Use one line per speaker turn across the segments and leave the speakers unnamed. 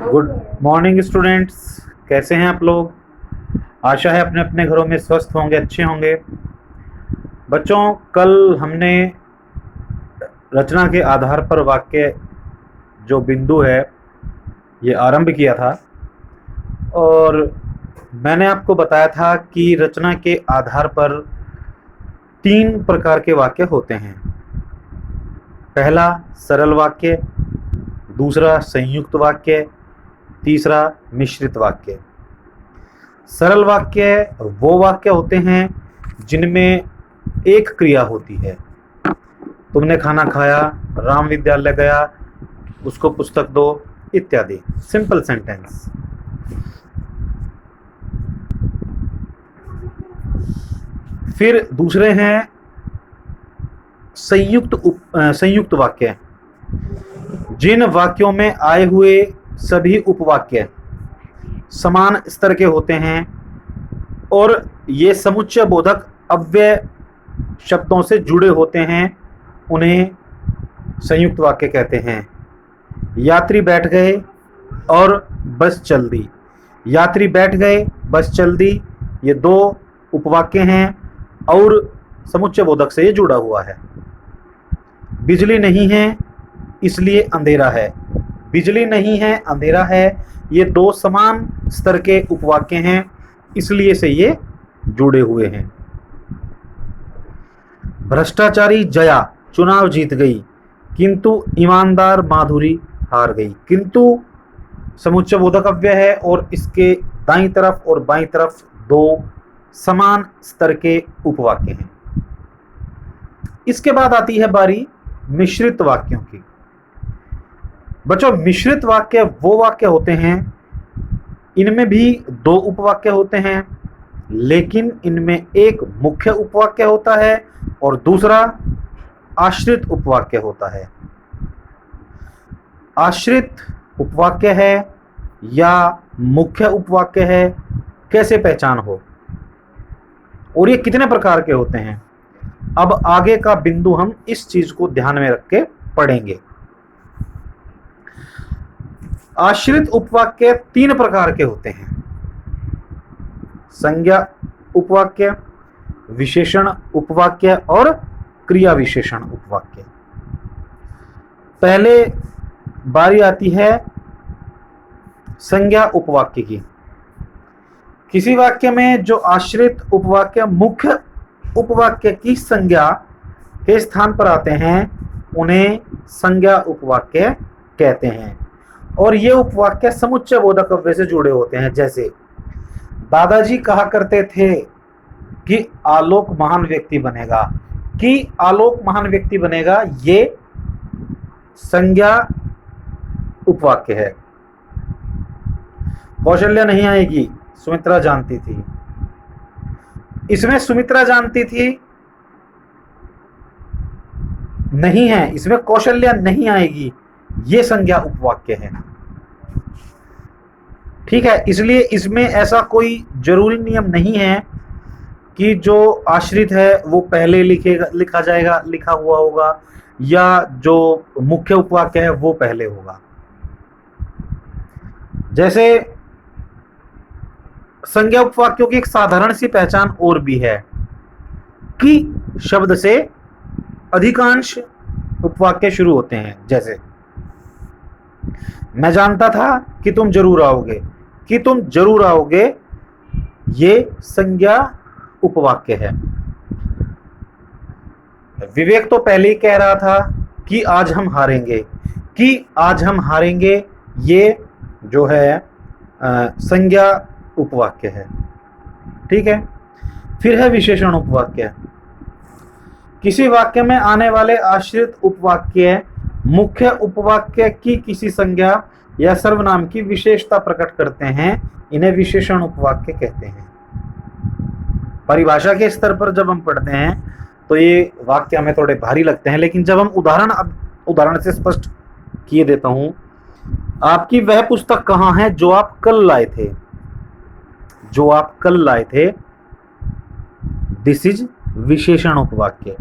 Good morning students, कैसे हैं आप लोग। आशा है अपने अपने घरों में स्वस्थ होंगे, अच्छे होंगे। बच्चों, कल हमने रचना के आधार पर वाक्य जो बिंदु है ये आरंभ किया था और मैंने आपको बताया था कि रचना के आधार पर 3 प्रकार के वाक्य होते हैं। पहला सरल वाक्य, दूसरा संयुक्त वाक्य, तीसरा मिश्रित वाक्य। सरल वाक्य वो वाक्य होते हैं जिनमें एक क्रिया होती है। तुमने खाना खाया, राम विद्यालय गया, उसको पुस्तक दो, इत्यादि। Simple sentence. फिर दूसरे हैं संयुक्त वाक्य, जिन वाक्यों में आए हुए सभी उपवाक्य समान स्तर के होते हैं और ये समुच्चय बोधक अव्यय शब्दों से जुड़े होते हैं, उन्हें संयुक्त वाक्य कहते हैं। यात्री बैठ गए और बस चल दी। यात्री बैठ गए, बस चल दी, ये 2 उपवाक्य हैं और समुच्चय बोधक से ये जुड़ा हुआ है। बिजली नहीं है इसलिए अंधेरा है। बिजली नहीं है, अंधेरा है, ये 2 समान स्तर के उपवाक्य हैं, इसलिए से ये जुड़े हुए हैं। भ्रष्टाचारी जया चुनाव जीत गई, किंतु ईमानदार माधुरी हार गई। किंतु समुच्चय बोधक अव्यय है और इसके दाईं तरफ और बाईं तरफ 2 समान स्तर के उपवाक्य हैं। इसके बाद आती है बारी मिश्रित वाक्यों की। बच्चों, मिश्रित वाक्य वो वाक्य होते हैं, इनमें भी 2 उपवाक्य होते हैं, लेकिन इनमें एक मुख्य उपवाक्य होता है और दूसरा आश्रित उपवाक्य होता है। आश्रित उपवाक्य है या मुख्य उपवाक्य है, कैसे पहचान हो और ये कितने प्रकार के होते हैं, अब आगे का बिंदु हम इस चीज को ध्यान में रख के पढ़ेंगे। आश्रित उपवाक्य 3 प्रकार के होते हैं। संज्ञा उपवाक्य, विशेषण उपवाक्य और क्रिया विशेषण उपवाक्य। पहले बारी आती है संज्ञा उपवाक्य की। किसी वाक्य में जो आश्रित उपवाक्य मुख्य उपवाक्य की संज्ञा के स्थान पर आते हैं, उन्हें संज्ञा उपवाक्य कहते हैं और ये उपवाक्य समुच्चय बोधक अव्यय से जुड़े होते हैं। जैसे दादाजी कहा करते थे कि आलोक महान व्यक्ति बनेगा, कि आलोक महान व्यक्ति बनेगा, ये संज्ञा उपवाक्य है। कौशल्या नहीं आएगी, सुमित्रा जानती थी, इसमें सुमित्रा जानती थी नहीं है, इसमें कौशल्या नहीं आएगी, ये संज्ञा उपवाक्य है। ठीक है, इसलिए इसमें ऐसा कोई जरूरी नियम नहीं है कि जो आश्रित है वो पहले लिखा जाएगा, लिखा हुआ होगा, या जो मुख्य उपवाक्य है वो पहले होगा। जैसे संज्ञा उपवाक्यों की एक साधारण सी पहचान और भी है कि शब्द से अधिकांश उपवाक्य शुरू होते हैं। जैसे मैं जानता था कि तुम जरूर आओगे, कि तुम जरूर आओगे, ये संज्ञा उपवाक्य है। विवेक तो पहले ही कह रहा था कि आज हम हारेंगे, कि आज हम हारेंगे, ये जो है संज्ञा उपवाक्य है। ठीक है। फिर है विशेषण उपवाक्य। किसी वाक्य में आने वाले आश्रित उपवाक्य मुख्य उपवाक्य की किसी संज्ञा या सर्वनाम की विशेषता प्रकट करते हैं, इन्हें विशेषण उपवाक्य कहते हैं। परिभाषा के स्तर पर जब हम पढ़ते हैं तो ये वाक्य हमें थोड़े भारी लगते हैं, लेकिन जब हम उदाहरण से स्पष्ट किए देता हूं। आपकी वह पुस्तक कहाँ है जो आप कल लाए थे, जो आप कल लाए थे, दिस इज विशेषण उपवाक्य।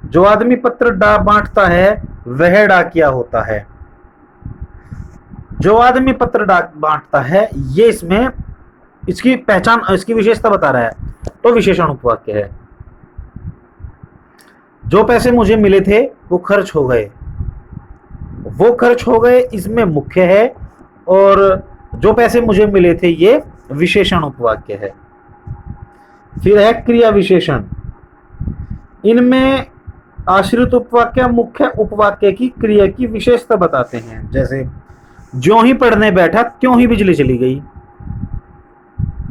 जो आदमी पत्र बांटता है वह डाकिया होता है, जो आदमी पत्र डाक बांटता है, ये इसमें इसकी पहचान, इसकी विशेषता बता रहा है, तो विशेषण उपवाक्य है। जो पैसे मुझे मिले थे वो खर्च हो गए, वो खर्च हो गए इसमें मुख्य है, और जो पैसे मुझे मिले थे ये विशेषण उपवाक्य है। फिर है क्रिया विशेषण। इनमें आश्रित उपवाक्य मुख्य उपवाक्य की क्रिया की विशेषता बताते हैं। जैसे ज्यों ही पढ़ने बैठा त्यों ही बिजली चली गई,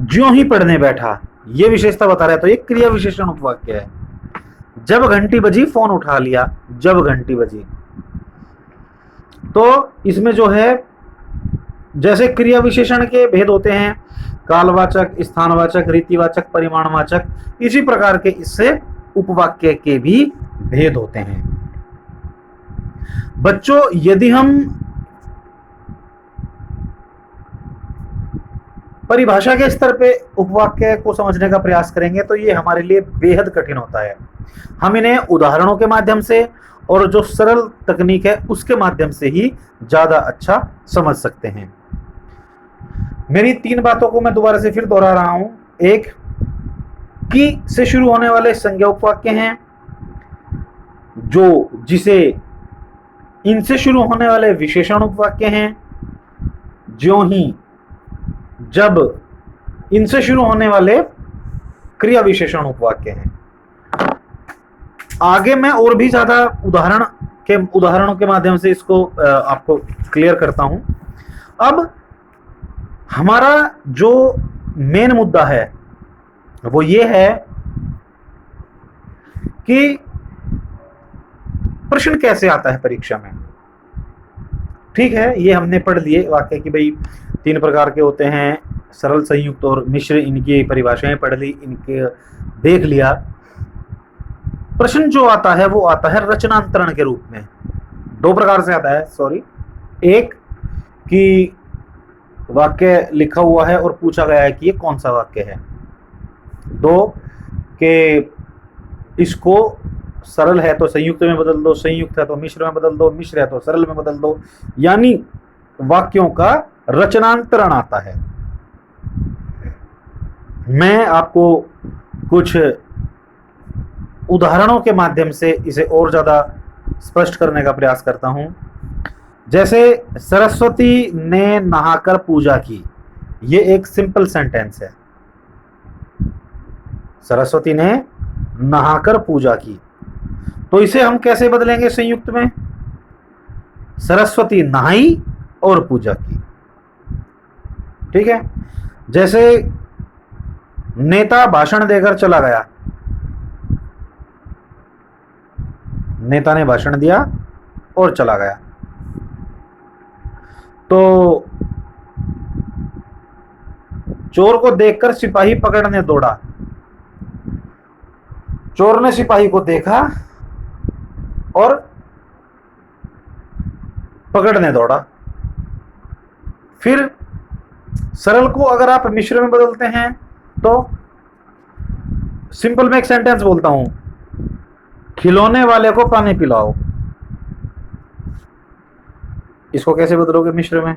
ज्यों ही पढ़ने बैठा, ये विशेषता बता रहा है, तो ये क्रिया विशेषण उपवाक्य है। जब घंटी बजी फोन उठा लिया, जब घंटी बजी, तो इसमें जो है जैसे क्रिया विशेषण के भेद होते हैं, कालवाचक, स्थानवाचक, रीतिवाचक, परिमाणवाचक, इसी प्रकार के इससे उपवाक्य के भी भेद होते हैं। बच्चों, यदि हम परिभाषा के स्तर पे उपवाक्य को समझने का प्रयास करेंगे तो ये हमारे लिए बेहद कठिन होता है। हम इन्हें उदाहरणों के माध्यम से और जो सरल तकनीक है उसके माध्यम से ही ज्यादा अच्छा समझ सकते हैं। मेरी 3 बातों को मैं दोबारा से फिर दोहरा रहा हूं। एक, की से शुरू होने वाले संज्ञा उपवाक्य हैं, जो जिसे इनसे शुरू होने वाले विशेषण उपवाक्य हैं, ज्यों ही, जब, इनसे शुरू होने वाले क्रिया विशेषण उपवाक्य हैं। आगे मैं और भी ज्यादा उदाहरणों के माध्यम से इसको आपको क्लियर करता हूं। अब हमारा जो मेन मुद्दा है वो ये है कि प्रश्न कैसे आता है परीक्षा में। ठीक है, ये हमने पढ़ लिए वाक्य कि भाई 3 प्रकार के होते हैं, सरल, संयुक्त और मिश्र, इनकी परिभाषाएं पढ़ ली, इनके देख लिया। प्रश्न जो आता है वो आता है रचनांतरण के रूप में। 2 प्रकार से आता है, सॉरी। एक कि वाक्य लिखा हुआ है और पूछा गया है कि ये कौन सा वाक्य है। 2 कि इसको सरल है तो संयुक्त में बदल दो, संयुक्त है तो मिश्र में बदल दो, मिश्र है तो सरल में बदल दो, यानी वाक्यों का रचनांतरण आता है। मैं आपको कुछ उदाहरणों के माध्यम से इसे और ज्यादा स्पष्ट करने का प्रयास करता हूं। जैसे सरस्वती ने नहाकर पूजा की, ये एक सिंपल सेंटेंस है। सरस्वती ने नहाकर पूजा की, तो इसे हम कैसे बदलेंगे संयुक्त में? सरस्वती नहाई और पूजा की। ठीक है। जैसे नेता भाषण देकर चला गया, नेता ने भाषण दिया और चला गया, तो चोर को देखकर सिपाही पकड़ने दौड़ा, चोर ने सिपाही को देखा और पकड़ने दौड़ा। फिर सरल को अगर आप मिश्र में बदलते हैं तो सिंपल में एक सेंटेंस बोलता हूं, खिलौने वाले को पानी पिलाओ। इसको कैसे बदलोगे मिश्र में?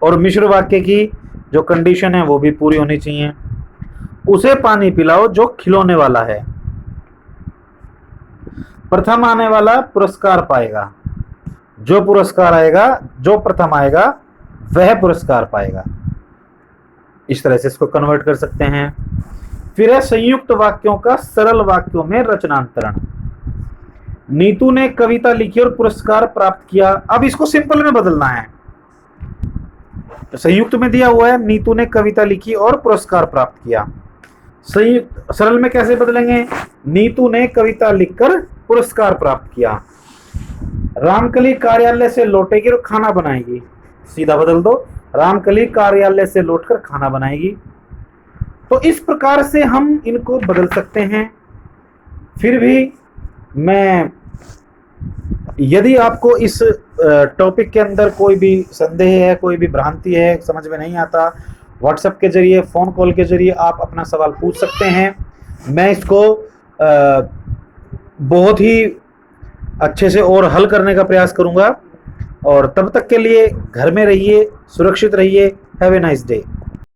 और मिश्र वाक्य की जो कंडीशन है वो भी पूरी होनी चाहिए, उसे पानी पिलाओ जो खिलौने वाला है। प्रथम आने वाला पुरस्कार पाएगा, जो पुरस्कार आएगा, जो प्रथम आएगा वह पुरस्कार पाएगा। इस तरह से इसको कन्वर्ट कर सकते हैं। फिर है संयुक्त वाक्यों का सरल वाक्यों में रचनांतरण। नीतू ने कविता लिखी और पुरस्कार प्राप्त किया, अब इसको सिंपल में बदलना है। संयुक्त में दिया हुआ है नीतू ने कविता लिखी और पुरस्कार प्राप्त किया, संयुक्त सरल में कैसे बदलेंगे? नीतू ने कविता लिखकर पुरस्कार प्राप्त किया। रामकली कार्यालय से लौटेगी और खाना बनाएगी, सीधा बदल दो, रामकली कार्यालय से लौटकर खाना बनाएगी। तो इस प्रकार से हम इनको बदल सकते हैं। फिर भी मैं, यदि आपको इस टॉपिक के अंदर कोई भी संदेह है, कोई भी भ्रांति है, समझ में नहीं आता, व्हाट्सएप के जरिए, फ़ोन कॉल के जरिए आप अपना सवाल पूछ सकते हैं। मैं इसको बहुत ही अच्छे से और हल करने का प्रयास करूंगा। और तब तक के लिए घर में रहिए, सुरक्षित रहिए। Have a nice day.